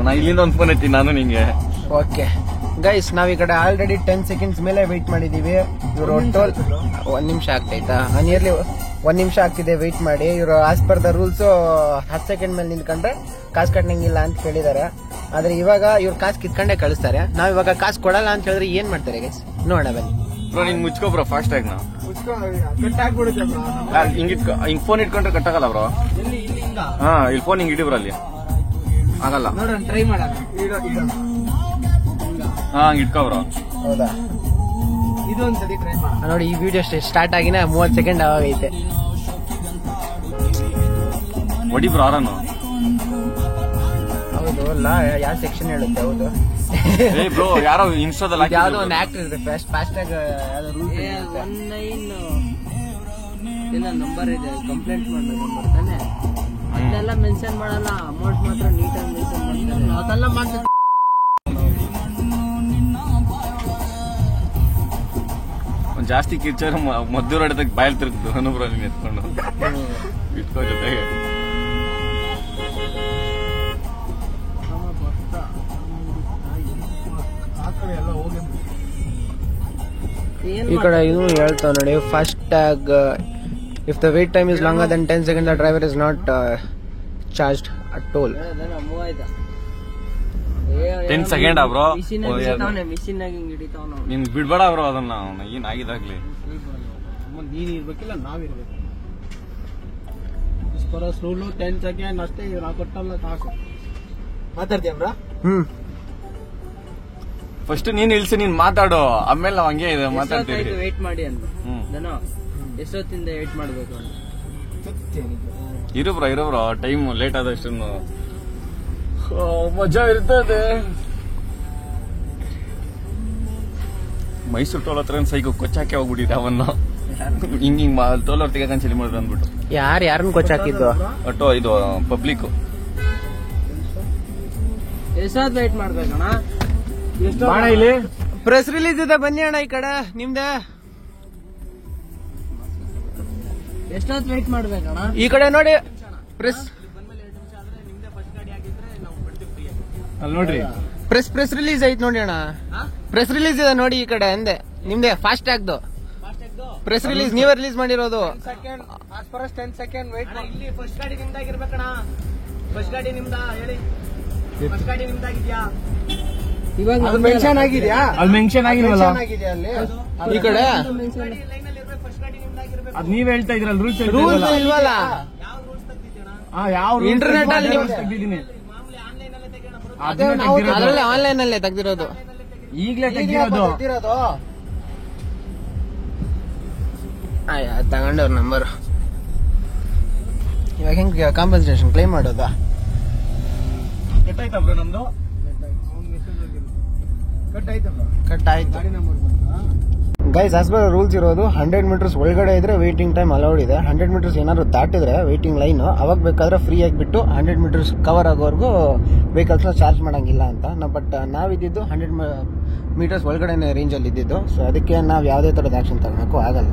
ನಾ ಇಲ್ಲಿಂದ ಒಂದು ಫೋನ್ ಎತ್ತೀನಿ ನಾನು ನಿಂಗೆ. ಓಕೆ ಗೈಸ್, ನಾವ್ ಈ ಕಡೆ ಆಲ್ರೆಡಿ 10 seconds ಮೇಲೆ ವೆಯ್ಟ್ ಮಾಡಿದೀವಿ. ಇವರು ಟೋಲ್ 1 ನಿಮಿಷ ಆಗ್ತೈತಾ, ನಿಯರ್ಲಿ 1 ನಿಮಿಷ ಆಗ್ತಿದೆ ವೆಯ್ಟ್ ಮಾಡಿ. ಇವರು as per the rules 10 second ಮೇಲೆ ನಿಂತ್ಕೊಂಡ್ರೆ ಕಾಸು ಕಟ್ಟಂಗಿಲ್ಲ ಅಂತ ಹೇಳಿದಾರೆ. ಆದ್ರೆ ಇವಾಗ ಇವ್ರು ಕಾಸು ಕಿತ್ಕೊಂಡೇ ಕಳಿಸ್ತಾರೆ. ನಾವ್ ಇವಾಗ ಕಾಸು ಕೊಡಲ್ಲ ಅಂತ ಹೇಳಿದ್ರೆ ಏನ್ ಮಾಡ್ತಾರೆ ಗೈಸ್? ನೋಡೋಣ ಬನ್ನಿ. ಬ್ರೋ ನೀನ್ ಮುಚ್ಕೋ ಬ್ರೋ, ಫಾಸ್ಟ್ ಆಗಿ ಹಿಂಗ್ ಫೋನ್ ಇಟ್ಕೊಂಡ್ರೆ ಕಟ್ಟಾಗಲ್ಲ ಬ್ರೋ. ಹಾ, ಇಲ್ಲಿ ಫೋನ್ ಹಿಂಗ್ ಇಡಿ ಬ್ರೋ, ಅಲ್ಲಿ ಆಗಲ್ಲ. ಟ್ರೈ ಮಾಡೋಣ. ಹಾ, ಹಂಗ್ ಇಟ್ಕೋ ಬ್ರೋ. ಹೌದಾ? ಇದೊಂದ್ಸತಿ ಟ್ರೈ ಮಾಡೋಣ ನೋಡಿ. ಈ ವಿಡಿಯೋ ಸ್ಟಾರ್ಟ್ ಆಗಿನ 30 ಸೆಕೆಂಡ್ ಆವಾಗೈತೆ. ಹೊಡಿ ಬ್ರೋ ಆರಾನು. ಹೌದು ಅಲ್ಲ, ಯಾವ ಸೆಕ್ಷನ್ ಹೇಳುತ್ತೆ? ಹೌದು ಬ್ರೋ, ಯಾರೋ ಇನ್ಸ್ಟಾದಲ್ಲಿ ಯಾವ್ದೋ ಒಂದು ಆಕ್ಟರ್ ಇದೆ, ಫಾಸ್ಟ್ ಆಗಿ ಯಾವ್ದೋ ರೂಲ್ಸ್ 19 ನಂಬರ್ ಇದೆ, ಕಂಪ್ಲೇಂಟ್ ಮಾಡೋ ನಂಬರ್ ತಾನೆ. ಅದನ್ನೆಲ್ಲ ಮೆನ್ಷನ್ ಮಾಡಲ್ಲ, ಅಮೌಂಟ್ ಮಾತ್ರ ನೀಟಾಗಿ ಮೆನ್ಷನ್ ಮಾಡ್ತಾರೆ. ಅದೆಲ್ಲ ಮಾಡ್ತಾರೆ. ಜಾಸ್ತಿ ಕಿರ್ಚಾರ ಮದ್ದೂರು ಹೊಡೆದಾಗ ಬಾಯಲ್ಲಿ ತಿರುಗ್ದು ಅನುಬ್ರ ನೀನ್ ಎತ್ಕೊಂಡು ಇಟ್ಕೋ ಜೊತೆಗೆ. ಈ ಕಡೆ ಇದು ಹೇಳ್ತಾವ ನೋಡಿ, fast tag if the wait time is longer than 10 seconds the driver is not charged at toll. 10 second bro, machine ಆಗಿ ಹಿಡಿತಾವ. ನಿನ್ ಬಿಡ್ಬೇಡ ಬ್ರೋ ಅದನ್ನ, ಏನ್ ಆಗಿದಾಗ್ಲಿ. ನೀನ್ ಇರ್ಬೇಕಿಲ್ಲ, ನಾವಿರ್ಬೇಕು. ಸ್ಲೋಲು 10 ಸೆಕೆಂಡ್ ಅಷ್ಟೇ. ನಾವು ಕೊಟ್ಟಲ್ಲ ಸಾಕು. ಮಾತಾಡ್ತೀಯ ಬ್ರೋ? ಫಸ್ಟ್ ನೀನ್ ಇಳ್ಸಿ, ನೀನ್ ಮಾತಾಡು, ಆಮೇಲೆ ನಾವ್ ಹಂಗೆ ಇದೆ ಮಾತಾಡ್ತೀವಿ. ವೇಟ್ ಮಾಡಿ ಅಂತ ಎಷ್ಟೊತ್ತಿಂದ ವೇಟ್ ಮಾಡ್ಬೇಕು ಅಂತ. ಇರು ಬ್ರೋ, ಟೈಮ್ ಲೇಟ್ ಆದಷ್ಟು ಮಜಾ ಇರ್ತದೆ. ಮೈಸೂರು ಟೋಲ್ ಹತ್ರ ಸೈಕೋ ಕೊಚ್ಚಾಕೆ ಹೋಗ್ಬಿಟ್ಟಿದೆ ಅವನ್ನ. ಹಿಂಗ್ ಟೋಲ್ ಅವ್ರ ತೆಗಕಂಡ್ ಚಲಿ ಮಾಡಿದ್ರು ಅಂದ್ಬಿಟ್ಟು. ಯಾರನ್ನ ಕೊಚ್ಚಾಕಿದ್ದು? ಅಟೋ ಇದು ಪಬ್ಲಿಕ್. ಎಷ್ಟೊತ್ತು ವೇಟ್ ಮಾಡ್ಬೇಕಣ್ಣ? ಇಲ್ಲಿ ಪ್ರೆಸ್ ರಿಲೀಸ್ ಇದೆ, ಬನ್ನಿ ಅಣ್ಣ ಈ ಕಡೆ. ನಿಮ್ದೆ ಎಷ್ಟೊತ್ತು ವೇಟ್ ಮಾಡ್ಬೇಕಣ್ಣ? ಈ ಕಡೆ ನೋಡಿ. ಪ್ರೆಸ್ ಅಲ್ಲಿ ನೋಡ್ರಿ, ಪ್ರೆಸ್ ರಿಲೀಸ್ ಐತ್ ನೋಡಿ ಅಣ್ಣ. ಪ್ರೆಸ್ ರಿಲೀಸ್ ಇದೆ ನೋಡಿ ಈ ಕಡೆ. ಅಂದೆ ನಿಮ್ದೆ ಫಾಸ್ಟ್ ಟ್ಯಾಗ್ದು ಪ್ರೆಸ್ ರಿಲೀಸ್ ನೀವೇ ರಿಲೀಸ್ ಮಾಡಿರೋದು. 10 ಸೆಕೆಂಡ್ ವೇಟ್. ಇಲ್ಲಿ ಫಸ್ಟ್ ಗಾಡಿ ನಿಮ್ದಾಗಿರ್ಬೇಕಣ್ಣ. ಫಸ್ಟ್ ಗಾಡಿ ನಿಮ್ದ ಹೇಳಿ. ಫಸ್ಟ್ ಗಾಡಿ ನಿಮ್ದಾಗಿದ್ಯಾ? ಇವಾಗ ಮೆನ್ಷನ್ ಆಗಿದ್ಯಾ? ಅಲ್ಲಿ ಮೆನ್ಷನ್ ಆಗಿಲ್ವಲ್ಲ ಈ ಕಡೆ. ಅದ್ ನೀವ್ ಹೇಳ್ತಾ ಇದ್ರಲ್ಲ, ರೂಲ್ಸ್ ಇಲ್ವಲ್ಲ. ಯಾವ ಇಂಟರ್ನೆಟ್ ಅಲ್ಲಿ ತೆಗ್ದಿದ್ದೀನಿ, ಅದರಲ್ಲೇ ಆನ್ಲೈನ್ ಅಲ್ಲೇ ತೆಗ್ದಿರೋದು. ಈಗ್ಲೇ ತೆಗ್ದಿರೋದು. ತಗೊಂಡವ್ರ ನಂಬರ್. ಇವಾಗ ಹೆಂಗ್ ಕಾಂಪನ್ಸೇಷನ್ ಕ್ಲೈಮ್ ಮಾಡೋದಾ? ಕಟ್ಟಾಯ್ತಾ ಬ್ರೋ ನಮ್ದು? ಕಟ್ ಆಯ್ತು ಗೈಸ್. ಆಸ್ ಪರ್ ರೂಲ್ಸ್ ಇರೋದು 100 meters ಒಳಗಡೆ ಇದ್ರೆ ವೇಟಿಂಗ್ ಟೈಮ್ ಅಲೌಡ್ ಇದೆ. 100 meters ಏನಾದ್ರು ದಾಟಿದ್ರೆ ವೇಟಿಂಗ್ ಲೈನ್, ಅವಾಗ ಬೇಕಾದ್ರೆ ಫ್ರೀ ಆಗಿಬಿಟ್ಟು 100 meters ಕವರ್ ಆಗೋವರೆಗೂ ವೆಹಿಕಲ್ಸ್ ನ ಚಾರ್ಜ್ ಮಾಡಂಗಿಲ್ಲ ಅಂತ. ಬಟ್ ನಾವಿದ್ದು 100 meters ಒಳಗಡೆ ರೇಂಜ್ ಅಲ್ಲಿ ಇದ್ದಿದ್ದು. ಸೊ ಅದಕ್ಕೆ ನಾವ್ ಯಾವುದೇ ತರದ ಆಕ್ಷನ್ ತಗೊಳಕ್ಕೂ ಆಗಲ್ಲ.